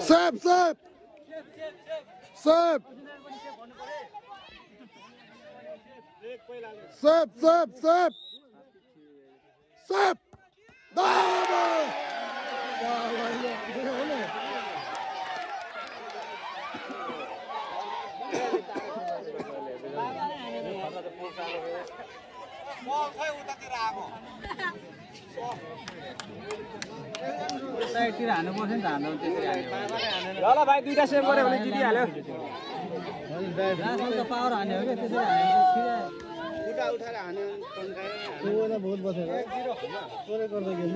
Sep, sep. Sep. Sep, sep, sep. Sep. साइडतिर हान्नु पर्छ नि त हान्नु त्यसरी ल भाइ दुईटा सेभ गऱ्यो भने जितिहाल्यो लास्टमा त पावर हान्यो हो क्या त्यसरी हान्यो उठा उठाएर हान्यो बहुत बसेर सोरे गर्दै गेम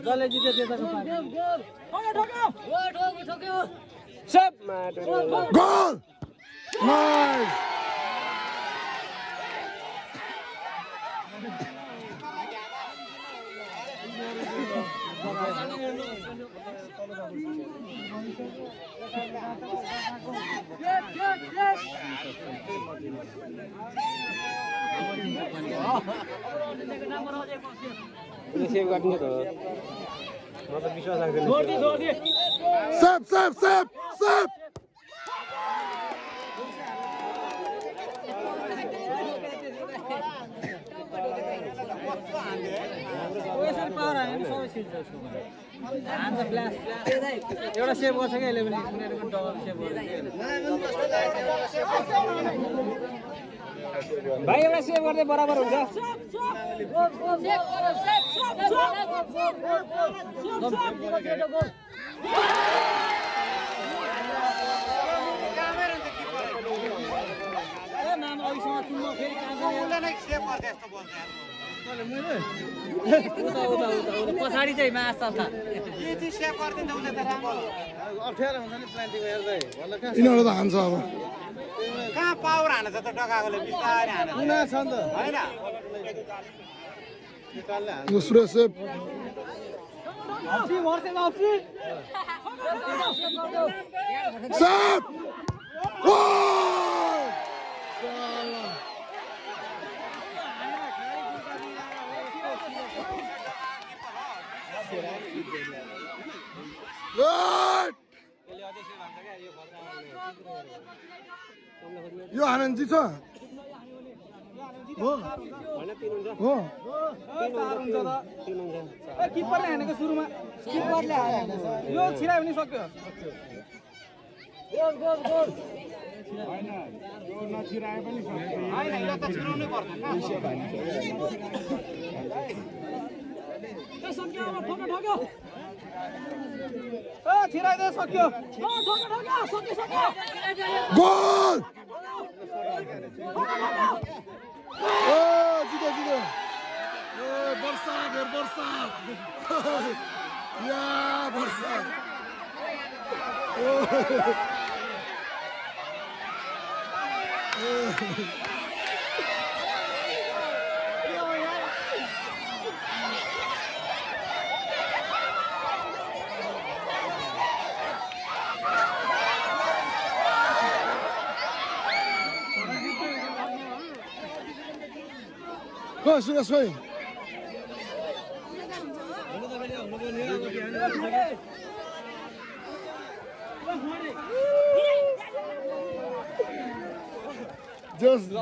जसले जित्यो त्यताको सेभ Goal! Nice! सेभ गर्ने त म त विश्वास लाग्दैन Sep, sep, sep, sep! यसरी पावर हान्यो भने सबै सिल्छ उसको हान्छ ब्लास्ट एउटा सेभ गर्छ क्या यसले पनि कुनै पनि डबल सेभ गर्छ भाइ एउटा सेभ गर्दै बराबर हुन्छ नाम अघिसँग चुन्नु फेरि पछाडि चाहिँ माछा छ अप्ठ्यारो हुन्छ नि प्लान्टिङ हेर्दै यिनीहरू त हान्छ अब कहाँ पावर हान्छ त टकाकोले बिस्तारै हान्छ कुना छ नि त हैन निकाल्ने हान्छ यो सुरेश सेप सेप Good! यो आनन्द जी छ हो हो किपरले हानेको सुरुमा किपरले हाने यो छिरायो भने सक्यो हैन यो त छिराउनै पर्छ सक्यो ठोक्यो ठोक्यो छिराइदिए सक्यो गोल ओ जित्यो जित्यो ए वर्षा घर वर्षा या वर्षा Go, sudah sesuai. Just,